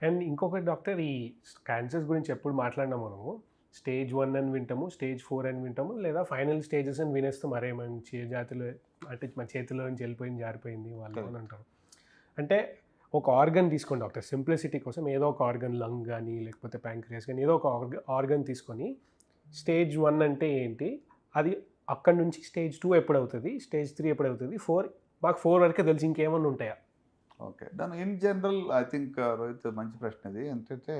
And ఇంకొకటి doctor, ఈ cancers గురించి ఎప్పుడు మాట్లాడినా మనము స్టేజ్ 1 అని వింటాము, స్టేజ్ 4 అని వింటాము, లేదా ఫైనల్ స్టేజెస్ అని వినేస్తాం. అరే మన జాతిలో అంటే మన చేతిలో నుంచి వెళ్ళిపోయింది, జారిపోయింది వాళ్ళు అని అంటారు. అంటే ఒక ఆర్గన్ తీసుకోండి డాక్టర్, సింప్లిసిటీ కోసం ఏదో ఒక ఆర్గన్, లంగ్ కానీ లేకపోతే ప్యాంక్రియాస్ కానీ ఏదో ఒక ఆర్గన్ తీసుకొని స్టేజ్ 1 అంటే ఏంటి, అది అక్కడి నుంచి స్టేజ్ 2 ఎప్పుడవుతుంది, స్టేజ్ 3 ఎప్పుడవుతుంది, 4 మాకు 4 వరకే తెలిసి ఇంకేమన్నా ఉంటాయా? ఓకే. దాని in general I think Rohit మంచి ప్రశ్న ఇది. ఏంటంటే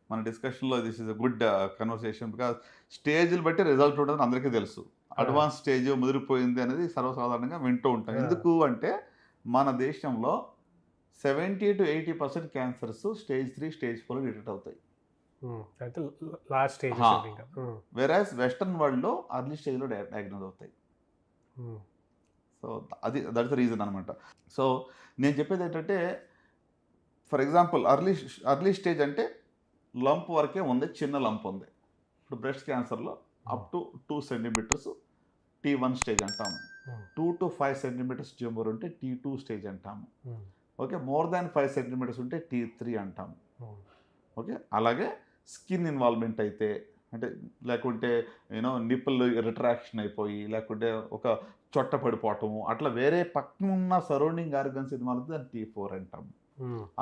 మన డిస్కషన్‌లో this is a good conversation because స్టేజ్‌లు బట్టి రిజల్ట్ ఉంటదని అందరికీ తెలుసు. అడ్వాన్స్ స్టేజ్ ముదిరిపోయింది అనేది సర్వసాధారణంగా వింటూ ఉంటాం. ఎందుకు అంటే మన దేశంలో 70-80% క్యాన్సర్స్ స్టేజ్ 3, స్టేజ్ 4 డిటెక్ట్ అవుతాయి. అయితే లాస్ట్ స్టేజ్. వెరాస్ వెస్టర్న్ వరల్డ్‌లో అర్లీ స్టేజ్‌లో డయాగ్నోస్ అవుతాయి. సో దట్స్ ద రీజన్ అనమాట. సో నేను చెప్పేది ఏంటంటే ఫర్ ఎగ్జాంపుల్ అర్లీ స్టేజ్ అంటే లంప్ వరకే ఉంది, చిన్న లంప్ ఉంది. ఇప్పుడు బ్రెస్ట్ క్యాన్సర్లో up to 2 centimetres T1 stage అంటాము. 2 to 5 సెంటీమీటర్స్ ట్యూమర్ ఉంటే T2 స్టేజ్ అంటాము. ఓకే, మోర్ దాన్ 5 సెంటీమీటర్స్ ఉంటే T3 అంటాము. ఓకే, అలాగే స్కిన్ ఇన్వాల్వ్మెంట్ అయితే అంటే లేకుంటే నిప్పులు రిట్రాక్షన్ అయిపోయి లేకుంటే ఒక చొట్ట పడిపోవటము అట్లా వేరే పక్కన ఉన్న సరౌండింగ్ ఆర్గన్స్ ఇన్వాల్వ్ దాన్ని T4 అంటాము.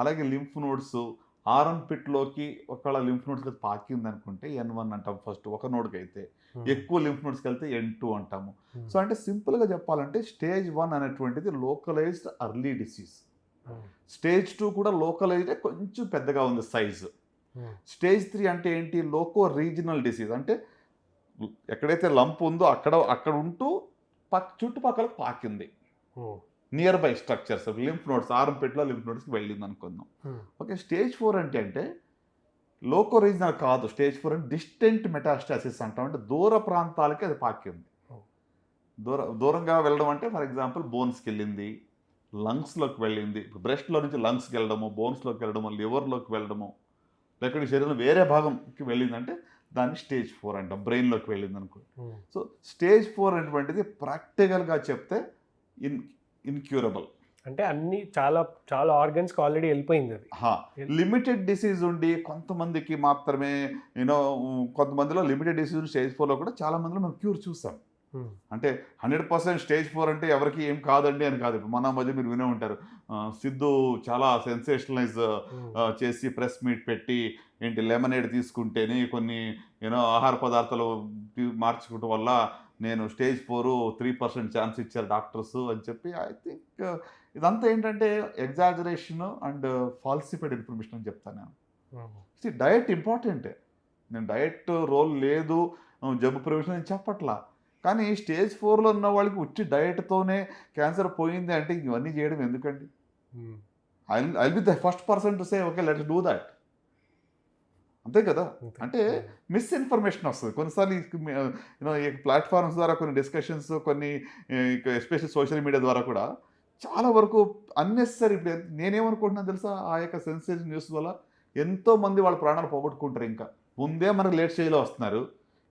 అలాగే లింఫ్ నోడ్స్ ఆరం పిట్లోకి ఒకవేళ లింఫ్ నోడ్స్కి పాకింది అనుకుంటే N1 అంటాం ఫస్ట్ ఒక నోడ్కి అయితే. ఎక్కువ లింఫ్ నోడ్స్కి వెళ్తే N2 అంటాము. సో అంటే సింపుల్గా చెప్పాలంటే స్టేజ్ 1 అనేటువంటిది లోకలైజ్డ్ అర్లీ డిసీజ్. స్టేజ్ 2 కూడా లోకలైజ్డ్ కొంచెం పెద్దగా ఉంది సైజు. స్టేజ్ 3 అంటే ఏంటి, లోకో రీజనల్ డిసీజ్. అంటే ఎక్కడైతే లంప్ ఉందో అక్కడ ఉంటూ చుట్టుపక్కల పాకింది. Nearby structures lymph nodes ఆరంపెట్లో లింఫ్ నోడ్స్కి వెళ్ళింది అనుకుందాం. ఓకే, స్టేజ్ 4 అంటే లోకో రీజనల్ కాదు. స్టేజ్ 4 అంటే డిస్టెంట్ మెటాస్టాసిస్ అంటాం. అంటే దూర ప్రాంతాలకి అది పాకింది. దూరంగా వెళ్ళడం అంటే ఫర్ ఎగ్జాంపుల్ బోన్స్కి వెళ్ళింది, లంగ్స్లోకి వెళ్ళింది. ఇప్పుడు బ్రెస్ట్లో నుంచి లంగ్స్కి వెళ్ళడము, బోన్స్లోకి వెళ్ళడము, లివర్లోకి వెళ్ళడము, లేకపోతే శరీరంలో వేరే భాగంకి వెళ్ళిందంటే దాన్ని స్టేజ్ 4 అంటాం. బ్రెయిన్లోకి వెళ్ళింది అనుకో. సో స్టేజ్ 4 అనేటువంటిది ప్రాక్టికల్గా చెప్తే ఇన్క్యూరబుల్. అంటే అన్ని చాలా చాలా ఆర్గన్స్కి ఆల్రెడీ వెళ్ళిపోయింది అది. లిమిటెడ్ డిసీజ్ ఉండి కొంతమందికి మాత్రమే కొంతమందిలో లిమిటెడ్ డిసీజ్ స్టేజ్ 4లో కూడా చాలా మందిలో మనం క్యూర్ చూసాం. అంటే 100% స్టేజ్ 4 అంటే ఎవరికి ఏం కాదండి అని కాదు. ఇప్పుడు మన మధ్య మీరు వినే ఉంటారు, సిద్ధు చాలా సెన్సేషనలైజ్ చేసి ప్రెస్ మీట్ పెట్టి ఏంటి లెమనేడ్ తీసుకుంటేనే కొన్ని ఆహార పదార్థాలు మార్చుకోవడం వల్ల నేను స్టేజ్ 4 3% ఛాన్స్ ఇచ్చారు డాక్టర్స్ అని చెప్పి. ఐ థింక్ ఇదంతా ఏంటంటే ఎగ్జాజరేషన్ అండ్ ఫాల్సిఫైడ్ ఇన్ఫర్మేషన్ అని చెప్తాను నేను. డయట్ ఇంపార్టెంటే. నేను డయట్ రోల్ లేదు జబ్బు ప్రివెన్షన్ అని చెప్పట్లా. కానీ స్టేజ్ 4లో ఉన్న వాళ్ళకి ఉచ్చి డయట్తోనే క్యాన్సర్ పోయింది అంటే ఇవన్నీ చేయడం ఎందుకండి? I be the first person to say okay let's do that. అంతే కదా. అంటే మిస్ఇన్ఫర్మేషన్ వస్తుంది కొన్నిసార్లు. ఈ ప్లాట్ఫామ్స్ ద్వారా కొన్ని డిస్కషన్స్, కొన్ని ఎస్పెషల్లీ సోషల్ మీడియా ద్వారా కూడా చాలా వరకు అన్నెసరీ. ఇప్పుడు నేనేమనుకుంటున్నాను తెలుసా, ఆ యొక్క సెన్సేషన్ న్యూస్ వల్ల ఎంతోమంది వాళ్ళ ప్రాణాలు పోగొట్టుకుంటారు. ఇంకా ముందే మనకు లేట్ స్టేజ్లో వస్తున్నారు.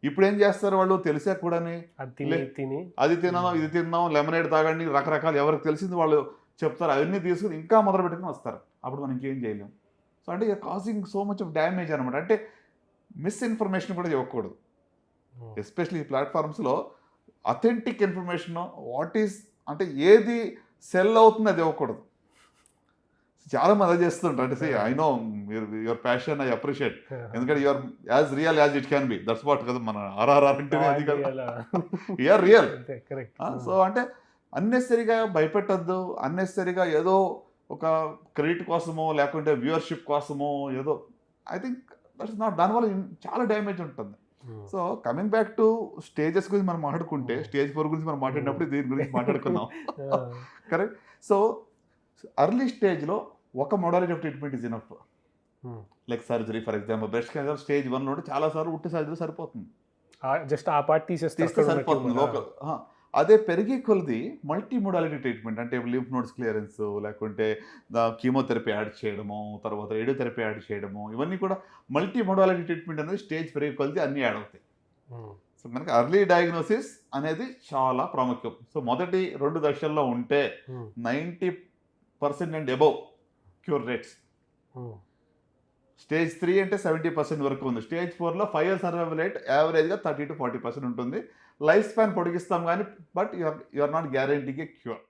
ఇప్పుడు ఏం చేస్తారు వాళ్ళు తెలిసా కూడాని, అది తిన్నాం ఇది తిన్నాం లెమనేడ్ తాగండి రకరకాలు ఎవరికి తెలిసింది వాళ్ళు చెప్తారు. అవన్నీ తీసుకుని ఇంకా మొదలు పెట్టుకుని వస్తారు. అప్పుడు మనం ఇంకేం చేయలేం. సో అంటే causing so much of damage అనమాట. అంటే మిస్ఇన్ఫర్మేషన్ కూడా ఇవ్వకూడదు. ఎస్పెషల్లీ ఈ ప్లాట్ఫామ్స్లో అథెంటిక్ ఇన్ఫర్మేషన్ వాట్ ఈస్ అంటే ఏది సెల్ అవుతుంది అది ఇవ్వకూడదు. చాలా మంది అదే చేస్తుంటారు. అంటే I know your passion I appreciate, ఎందుకంటే your as real as it can be. That's what కదా మన ఆర్ఆర్ఆర్ అంటేనే అది కదా, యూఆర్ రియల్. సో అంటే అన్నెసరీగా భయపెట్టద్దు, అన్నెసరీగా ఏదో ఒక క్రెడిట్ కోసమో లేకుంటే వ్యూవర్షిప్ కోసమో ఏదో. ఐ థింక్ దట్స్ నాట్, దానివల్ల చాలా డ్యామేజ్ ఉంటుంది. So coming back to stages గురించి మనం మాట్లాడుకుంటే స్టేజ్ 4 గురించి మనం మాట్లాడినప్పుడు దీని గురించి మాట్లాడుకున్నాం. కరెక్ట్. సో అర్లీ స్టేజ్లో ఒక modality of treatment is enough. Like surgery for example breast cancer stage 1లో చాలాసార్లు ఉట్టి సర్జరీ సరిపోతుంది, జస్ట్ ఆ పార్ట్ తీసేస్తే సరిపోతుంది లోకల్. అదే పెరిగే కొలది మల్టీ మోడాలిటీ ట్రీట్మెంట్ అంటే లింఫ్ నోడ్స్ క్లియరెన్స్ లేకుంటే కీమోథెరపీ యాడ్ చేయడము, తర్వాత రేడియోథెరపీ యాడ్ చేయడము, ఇవన్నీ కూడా మల్టీ మోడాలిటీ ట్రీట్మెంట్ అనేది స్టేజ్ పెరిగే కొలది అన్నీ యాడ్ అవుతాయి. సో మనకి అర్లీ డయాగ్నోసిస్ అనేది చాలా ప్రాముఖ్యం. సో మొదటి 2 దశల్లో ఉంటే 90% and above cure rates. Stage 3 అంటే 70% వరకు ఉంది. స్టేజ్ 4లో 5 ఇయర్ సర్వైవల్ రేట్ యావరేజ్‌గా 30 to 40% ఉంటుంది. లైఫ్ స్పాన్ పొడిగిస్తాం గానీ but you are not guaranteeing a cure.